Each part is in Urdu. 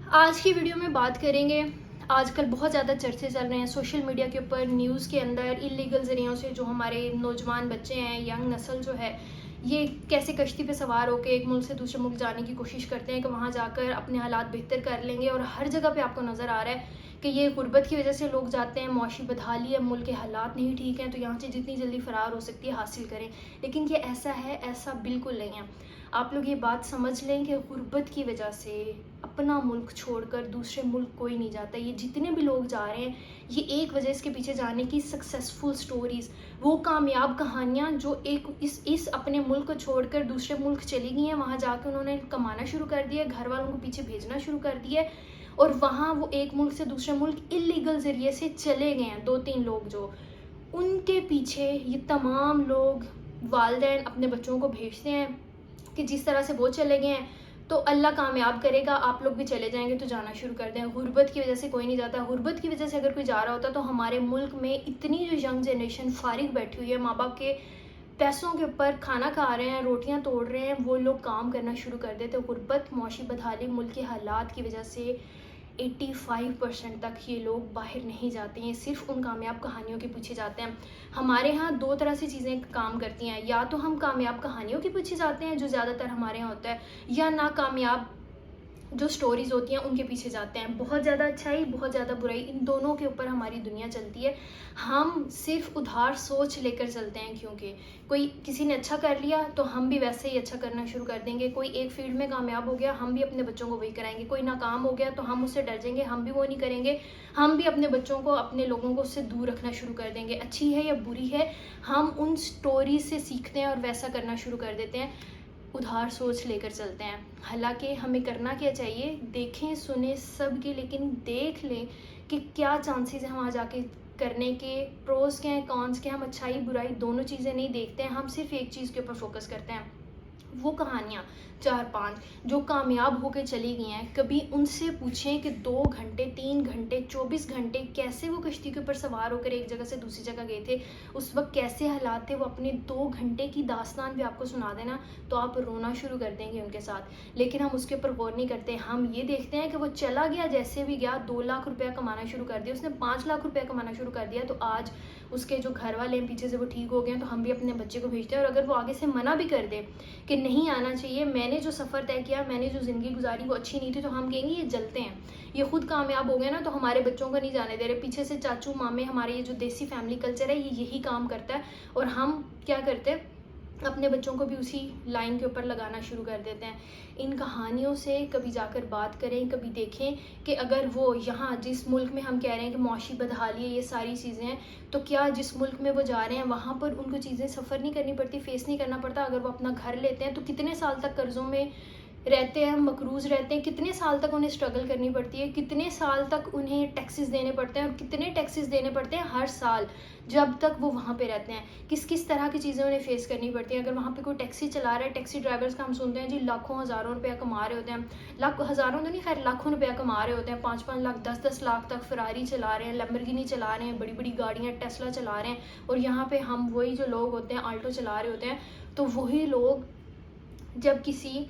آج کی ویڈیو میں بات کریں گے، آج کل بہت زیادہ چرچے چل رہے ہیں سوشل میڈیا کے اوپر، نیوز کے اندر انلیگل ذریعوں سے جو ہمارے نوجوان بچے ہیں، ینگ نسل جو ہے، یہ کیسے کشتی پہ سوار ہو کے ایک ملک سے دوسرے ملک جانے کی کوشش کرتے ہیں کہ وہاں جا کر اپنے حالات بہتر کر لیں گے، اور ہر جگہ پہ آپ کو نظر آ رہا ہے کہ یہ غربت کی وجہ سے لوگ جاتے ہیں، معاشی بدحالی ہے، ملک کے حالات نہیں ٹھیک ہیں، تو یہاں سے جتنی جلدی فرار ہو سکتی ہے حاصل کریں۔ لیکن یہ ایسا ہے، ایسا بالکل نہیں ہے۔ آپ لوگ یہ بات سمجھ لیں کہ غربت کی وجہ سے اپنا ملک چھوڑ کر دوسرے ملک کوئی نہیں جاتا۔ یہ جتنے بھی لوگ جا رہے ہیں، یہ ایک وجہ اس کے پیچھے جانے کی سکسیسفل سٹوریز، وہ کامیاب کہانیاں جو اس اپنے ملک کو چھوڑ کر دوسرے ملک چلی گئی ہیں، وہاں جا کے انہوں نے کمانا شروع کر دیا، گھر والوں کو پیچھے بھیجنا شروع کر دیا، اور وہاں وہ ایک ملک سے دوسرے ملک انلیگل ذریعے سے چلے گئے ہیں۔ 2-3 لوگ جو ان کے پیچھے یہ تمام لوگ والدین اپنے بچوں کو بھیجتے ہیں کہ جس طرح سے وہ چلے گئے ہیں تو اللہ کامیاب کرے گا، آپ لوگ بھی چلے جائیں گے تو جانا شروع کر دیں۔ غربت کی وجہ سے کوئی نہیں جاتا۔ غربت کی وجہ سے اگر کوئی جا رہا ہوتا تو ہمارے ملک میں اتنی جو ینگ جنریشن فارغ بیٹھی ہوئی ہے، ماں باپ کے پیسوں کے اوپر کھانا کھا رہے ہیں، روٹیاں توڑ رہے ہیں، وہ لوگ کام کرنا شروع کر دیتے۔ غربت، معاشی بدحالی، ملک کے حالات کی وجہ سے 85% تک یہ لوگ باہر نہیں جاتے ہیں، صرف ان کامیاب کہانیوں کے پیچھے جاتے ہیں۔ ہمارے ہاں 2 طرح سے چیزیں کام کرتی ہیں، یا تو ہم کامیاب کہانیوں کے پیچھے جاتے ہیں جو زیادہ تر ہمارے ہاں ہوتا ہے، یا ناکامیاب جو سٹوریز ہوتی ہیں ان کے پیچھے جاتے ہیں۔ بہت زیادہ اچھائی، بہت زیادہ برائی، ان دونوں کے اوپر ہماری دنیا چلتی ہے۔ ہم صرف ادھار سوچ لے کر چلتے ہیں، کیونکہ کوئی کسی نے اچھا کر لیا تو ہم بھی ویسے ہی اچھا کرنا شروع کر دیں گے۔ کوئی ایک فیلڈ میں کامیاب ہو گیا، ہم بھی اپنے بچوں کو وہی کرائیں گے۔ کوئی ناکام ہو گیا تو ہم اس سے ڈر جائیں گے، ہم بھی وہ نہیں کریں گے۔ ہم بھی اپنے بچوں کو، اپنے لوگوں کو اس سے دور رکھنا شروع کر دیں گے۔ اچھی ہے یا بری ہے، ہم ان سٹوریز سے سیکھتے ہیں اور ویسا کرنا شروع کر دیتے ہیں، ادھار سوچ لے کر چلتے ہیں۔ حالانکہ ہمیں کرنا کیا چاہیے، دیکھیں سنیں سب کی، لیکن دیکھ لیں کہ کیا چانسز ہیں وہاں جا کے کرنے کے، پروز کے ہیں، کونس کے ہیں۔ ہم اچھائی برائی دونوں چیزیں نہیں دیکھتے ہیں، ہم صرف ایک چیز کے اوپر فوکس کرتے ہیں۔ وہ کہانیاں 4-5 جو کامیاب ہو کے چلی گئی ہیں، کبھی ان سے پوچھیں کہ 2 گھنٹے، 3 گھنٹے، 24 گھنٹے کیسے وہ کشتی کے اوپر سوار ہو کر ایک جگہ سے دوسری جگہ گئے تھے، اس وقت کیسے حالات تھے، وہ اپنے 2 گھنٹے کی داستان بھی آپ کو سنا دینا تو آپ رونا شروع کر دیں گے ان کے ساتھ۔ لیکن ہم اس کے اوپر غور نہیں کرتے، ہم یہ دیکھتے ہیں کہ وہ چلا گیا، جیسے بھی گیا 2 لاکھ روپیہ کمانا شروع کر دیا، اس نے 5 لاکھ روپیہ کمانا شروع کر دیا، تو آج اس کے جو گھر والے ہیں پیچھے سے وہ ٹھیک ہو گئے ہیں، تو ہم بھی اپنے بچے کو بھیجتے ہیں۔ اور اگر وہ آگے سے منع بھی کر دے کہ نہیں آنا چاہیے، میں نے جو سفر طے کیا، میں نے جو زندگی گزاری وہ اچھی نہیں تھی، تو ہم کہیں گے یہ جلتے ہیں، یہ خود کامیاب ہو گئے نا، تو ہمارے بچوں کو نہیں جانے دے رہے۔ پیچھے سے چاچو مامے، ہمارے یہ جو دیسی فیملی کلچر ہے، یہ یہی کام کرتا ہے، اور ہم کیا کرتے ہیں، اپنے بچوں کو بھی اسی لائن کے اوپر لگانا شروع کر دیتے ہیں۔ ان کہانیوں سے کبھی جا کر بات کریں، کبھی دیکھیں کہ اگر وہ یہاں جس ملک میں ہم کہہ رہے ہیں کہ معاشی بدحالی ہے، یہ ساری چیزیں ہیں، تو کیا جس ملک میں وہ جا رہے ہیں وہاں پر ان کو چیزیں سفر نہیں کرنی پڑتی، فیس نہیں کرنا پڑتا؟ اگر وہ اپنا گھر لیتے ہیں تو کتنے سال تک قرضوں میں رہتے ہیں، مقروض رہتے ہیں، کتنے سال تک انہیں اسٹرگل کرنی پڑتی ہے، کتنے سال تک انہیں ٹیکسز دینے پڑتے ہیں، اور کتنے ٹیکسز دینے پڑتے ہیں ہر سال جب تک وہ وہاں پہ رہتے ہیں، کس طرح کی چیزیں انہیں فیس کرنی پڑتی ہیں۔ اگر وہاں پہ کوئی ٹیکسی چلا رہا ہے، ٹیکسی ڈرائیورز کا ہم سنتے ہیں جی لاکھوں ہزاروں روپیہ کما رہے ہوتے ہیں، ہزاروں تو نہیں، خیر لاکھوں روپیہ کما رہے ہوتے ہیں، 5-5 لاکھ، 10-10 لاکھ تک فراری چلا رہے ہیں، لیمبورگینی چلا رہے ہیں، بڑی بڑی گاڑیاں ٹیسلا چلا رہے ہیں، اور یہاں پہ ہم وہی جو لوگ ہوتے ہیں آلٹو چلا رہے ہوتے ہیں۔ تو وہی لوگ جب کسی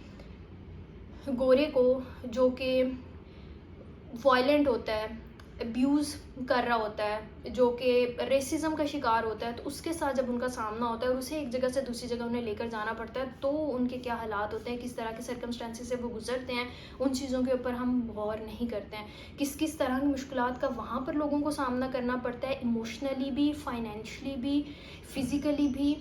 گورے کو جو کہ وائلنٹ ہوتا ہے، ابیوز کر رہا ہوتا ہے، جو کہ ریسزم کا شکار ہوتا ہے، تو اس کے ساتھ جب ان کا سامنا ہوتا ہے اور اسے ایک جگہ سے دوسری جگہ انہیں لے کر جانا پڑتا ہے، تو ان کے کیا حالات ہوتے ہیں، کس طرح کے سرکمسٹانسز سے وہ گزرتے ہیں، ان چیزوں کے اوپر ہم غور نہیں کرتے ہیں۔ کس طرح کی مشکلات کا وہاں پر لوگوں کو سامنا کرنا پڑتا ہے، ایموشنلی بھی، فائنینشلی بھی، فزیکلی بھی،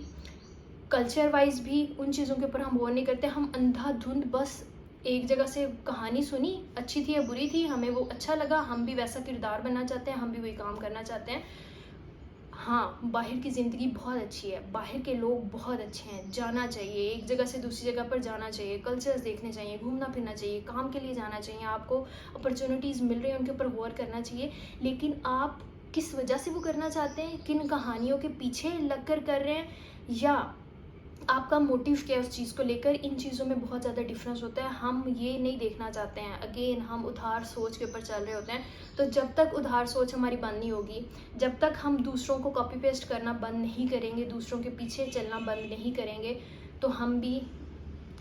کلچر وائز بھی، ان چیزوں کے اوپر ہم غور نہیں کرتے۔ ہم اندھا دھند بس ایک جگہ سے کہانی سنی، اچھی تھی یا بری تھی، ہمیں وہ اچھا لگا، ہم بھی ویسا کردار بننا چاہتے ہیں، ہم بھی وہی کام کرنا چاہتے ہیں۔ ہاں، باہر کی زندگی بہت اچھی ہے، باہر کے لوگ بہت اچھے ہیں، جانا چاہیے، ایک جگہ سے دوسری جگہ پر جانا چاہیے، کلچرز دیکھنے چاہیے، گھومنا پھرنا چاہیے، کام کے لیے جانا چاہیے، آپ کو اپرچونیٹیز مل رہی ہیں ان کے اوپر غور کرنا چاہیے۔ لیکن آپ کس وجہ سے وہ کرنا چاہتے ہیں، کن کہانیوں کے پیچھے لگ کر رہے ہیں، یا آپ کا موٹیو کیا ہے اس چیز کو لے کر، ان چیزوں میں بہت زیادہ ڈفرینس ہوتا ہے۔ ہم یہ نہیں دیکھنا چاہتے ہیں، اگین ہم ادھار سوچ کے اوپر چل رہے ہوتے ہیں۔ تو جب تک ادھار سوچ ہماری بند نہیں ہوگی، جب تک ہم دوسروں کو کاپی پیسٹ کرنا بند نہیں کریں گے، دوسروں کے پیچھے چلنا بند نہیں کریں گے، تو ہم بھی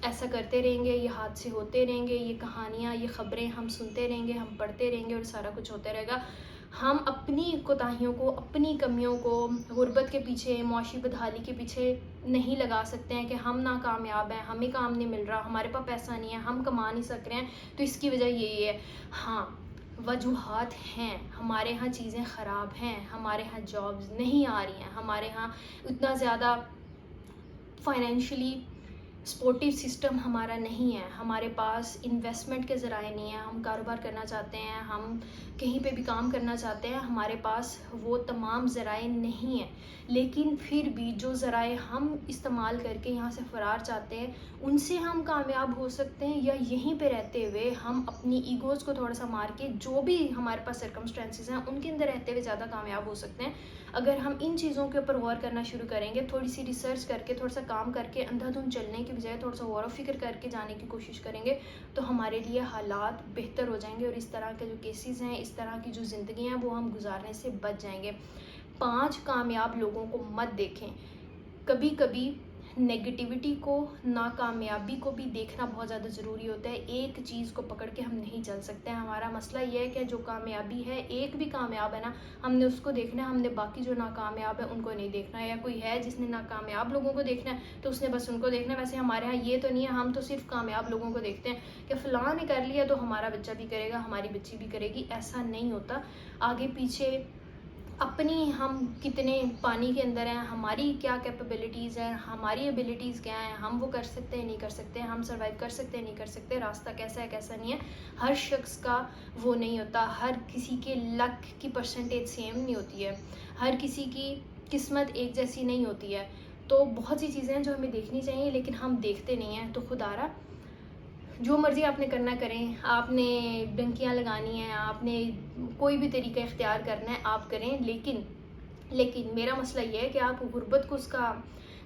ایسا کرتے رہیں گے، یہ حادثے ہوتے رہیں گے، یہ کہانیاں، یہ خبریں ہم سنتے رہیں گے، ہم پڑھتے رہیں گے اور سارا کچھ ہوتا رہے گا. ہم اپنی کوتاہیوں کو، اپنی کمیوں کو غربت کے پیچھے، معاشی بدحالی کے پیچھے نہیں لگا سکتے ہیں کہ ہم ناکامیاب ہیں، ہمیں کام نہیں مل رہا، ہمارے پاس پیسہ نہیں ہے، ہم کما نہیں سک رہے ہیں تو اس کی وجہ یہی ہے. ہاں وجوہات ہیں، ہمارے ہاں چیزیں خراب ہیں، ہمارے ہاں جابز نہیں آ رہی ہیں، ہمارے ہاں اتنا زیادہ فائنینشلی سپورٹیو سسٹم ہمارا نہیں ہے، ہمارے پاس انویسٹمنٹ کے ذرائع نہیں ہیں، ہم کاروبار کرنا چاہتے ہیں، ہم کہیں پہ بھی کام کرنا چاہتے ہیں، ہمارے پاس وہ تمام ذرائع نہیں ہیں. لیکن پھر بھی جو ذرائع ہم استعمال کر کے یہاں سے فرار چاہتے ہیں ان سے ہم کامیاب ہو سکتے ہیں، یا یہیں پہ رہتے ہوئے ہم اپنی ایگوز کو تھوڑا سا مار کے جو بھی ہمارے پاس سرکمسٹانسز ہیں ان کے اندر رہتے ہوئے زیادہ کامیاب ہو سکتے ہیں. اگر ہم ان چیزوں کے اوپر غور کرنا شروع کریں گے، تھوڑی سی ریسرچ کر کے، تھوڑا سا کام کر کے، اندھا دھند چلنے کی بجائے تھوڑا سا غور و فکر کر کے جانے کی کوشش کریں گے تو ہمارے لیے حالات بہتر ہو جائیں گے، اور اس طرح کے جو کیسز ہیں، اس طرح کی جو زندگی ہیں وہ ہم گزارنے سے بچ جائیں گے. 5 کامیاب لوگوں کو مت دیکھیں. کبھی کبھی نگیٹیوٹی کو، ناکامیابی کو بھی دیکھنا بہت زیادہ ضروری ہوتا ہے. ایک چیز کو پکڑ کے ہم نہیں چل سکتے ہیں. ہمارا مسئلہ یہ ہے کہ جو کامیابی ہے، ایک بھی کامیاب ہے نا، ہم نے اس کو دیکھنا ہے، ہم نے باقی جو ناکامیاب ہے ان کو نہیں دیکھنا ہے. یا کوئی ہے جس نے ناکامیاب لوگوں کو دیکھنا ہے تو اس نے بس ان کو دیکھنا ہے. ویسے ہمارے ہاں یہ تو نہیں ہے، ہم تو صرف کامیاب لوگوں کو دیکھتے ہیں کہ فلاں نے کر لیا تو ہمارا بچہ بھی کرے گا، ہماری بچی بھی کرے گی. ایسا نہیں ہوتا. آگے پیچھے اپنی ہم کتنے پانی کے اندر ہیں، ہماری کیا کیپیبلٹیز ہیں، ہماری ایبلٹیز کیا ہیں، ہم وہ کر سکتے ہیں نہیں کر سکتے، ہم سروائیو کر سکتے ہیں نہیں کر سکتے، راستہ کیسا ہے کیسا نہیں ہے. ہر شخص کا وہ نہیں ہوتا، ہر کسی کے لک کی پرسنٹیج سیم نہیں ہوتی ہے، ہر کسی کی قسمت ایک جیسی نہیں ہوتی ہے. تو بہت سی چیزیں ہیں جو ہمیں دیکھنی چاہیے لیکن ہم دیکھتے نہیں ہیں. تو خدا جو مرضی آپ نے کرنا کریں، آپ نے ڈنکیاں لگانی ہیں، آپ نے کوئی بھی طریقہ اختیار کرنا ہے آپ کریں. لیکن میرا مسئلہ یہ ہے کہ آپ غربت کو اس کا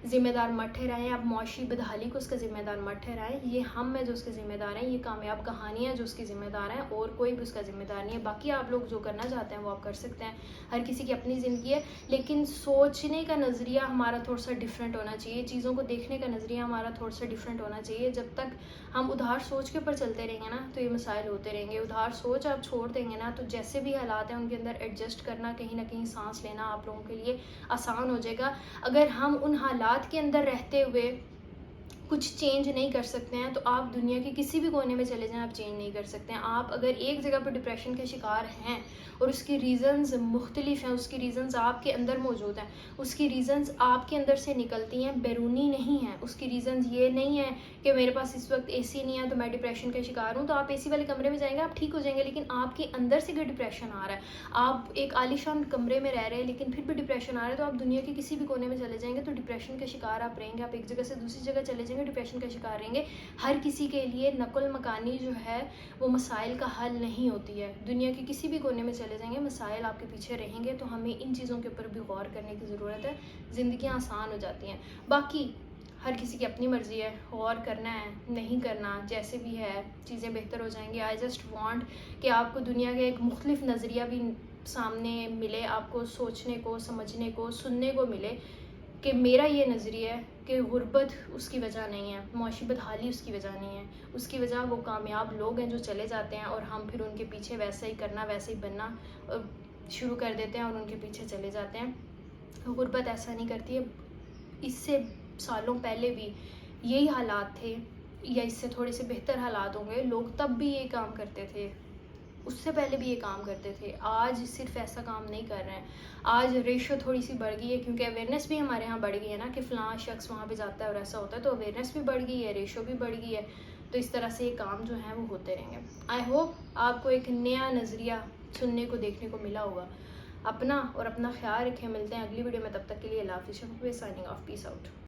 ذمہ دار مت ٹھہرائیں، آپ معاشی بدحالی کو اس کا ذمہ دار مت ٹھہرائیں. یہ ہم ہیں جو اس کے ذمہ دار ہیں، یہ کامیاب کہانیاں جو اس کی ذمہ دار ہیں، اور کوئی بھی اس کا ذمہ دار نہیں ہے. باقی آپ لوگ جو کرنا چاہتے ہیں وہ آپ کر سکتے ہیں، ہر کسی کی اپنی زندگی ہے. لیکن سوچنے کا نظریہ ہمارا تھوڑا سا ڈیفرنٹ ہونا چاہیے، چیزوں کو دیکھنے کا نظریہ ہمارا تھوڑا سا ڈیفرنٹ ہونا چاہیے. جب تک ہم ادھار سوچ کے اوپر چلتے رہیں گے نا تو یہ مسائل ہوتے رہیں گے. ادھار سوچ آپ چھوڑ دیں گے نا تو جیسے بھی حالات ہیں ان کے اندر ایڈجسٹ کرنا، کہیں نہ کہیں سانس لینا آپ لوگوں کے لیے آسان ہو جائے گا. اگر ہم ان حالات کے اندر رہتے ہوئے کچھ چینج نہیں کر سکتے ہیں تو آپ دنیا کے کسی بھی کونے میں چلے جائیں، آپ چینج نہیں کر سکتے ہیں. آپ اگر ایک جگہ پر ڈپریشن کے شکار ہیں اور اس کی ریزنز مختلف ہیں، اس کی ریزنز آپ کے اندر موجود ہیں، اس کی ریزنز آپ کے اندر سے نکلتی ہیں، بیرونی نہیں ہیں. اس کی ریزنز یہ نہیں ہے کہ میرے پاس اس وقت اے سی نہیں ہے تو میں ڈپریشن کا شکار ہوں، تو آپ اے سی والے کمرے میں جائیں گے آپ ٹھیک ہو جائیں گے. لیکن آپ کے اندر سے اگر ڈپریشن آ رہا ہے، آپ ایک عالیشان کمرے میں رہ رہے ہیں لیکن پھر بھی ڈپریشن آ رہا ہے، تو آپ دنیا کے کسی بھی کونے میں چلے جائیں گے تو ڈپریشن کا شکار آپ رہیں گے. آپ ایک جگہ سے دوسری جگہ چلے جائیں گے، ڈپریشن کا شکار رہیں گے. ہر کسی کے لیے نقل مکانی جو ہے وہ مسائل کا حل نہیں ہوتی ہے. دنیا کے کسی بھی کونے میں چلے جائیں گے مسائل آپ کے پیچھے رہیں گے. تو ہمیں ان چیزوں کے اوپر بھی غور کرنے کی ضرورت ہے. زندگیاں آسان ہو جاتی ہیں. باقی ہر کسی کی اپنی مرضی ہے، غور کرنا ہے نہیں کرنا، جیسے بھی ہے چیزیں بہتر ہو جائیں گی. آئی جسٹ وانٹ کہ آپ کو دنیا کا ایک مختلف نظریہ بھی سامنے ملے، آپ کو سوچنے کو، سمجھنے کو، سننے کو ملے کہ میرا یہ نظریہ ہے کہ غربت اس کی وجہ نہیں ہے، معاشی بدحالی اس کی وجہ نہیں ہے. اس کی وجہ وہ کامیاب لوگ ہیں جو چلے جاتے ہیں اور ہم پھر ان کے پیچھے ویسا ہی کرنا، ویسے ہی بننا شروع کر دیتے ہیں اور ان کے پیچھے چلے جاتے ہیں. غربت ایسا نہیں کرتی ہے. اس سے سالوں پہلے بھی یہی حالات تھے یا اس سے تھوڑے سے بہتر حالات ہوں گے. لوگ تب بھی یہ کام کرتے تھے، اس سے پہلے بھی یہ کام کرتے تھے. آج صرف ایسا کام نہیں کر رہے ہیں. آج ریشو تھوڑی سی بڑھ گئی ہے کیونکہ اویئرنیس بھی ہمارے ہاں بڑھ گئی ہے نا کہ فلاں شخص وہاں پہ جاتا ہے اور ایسا ہوتا ہے، تو اویئرنیس بھی بڑھ گئی ہے، ریشو بھی بڑھ گئی ہے. تو اس طرح سے یہ کام جو ہیں وہ ہوتے رہیں گے. آئی ہوپ آپ کو ایک نیا نظریہ سننے کو دیکھنے کو ملا ہوگا. اپنا اور اپنا خیال رکھیں. ملتے ہیں اگلی ویڈیو میں، تب تک کے لیے اللہ حافظ. Signing off. Peace out.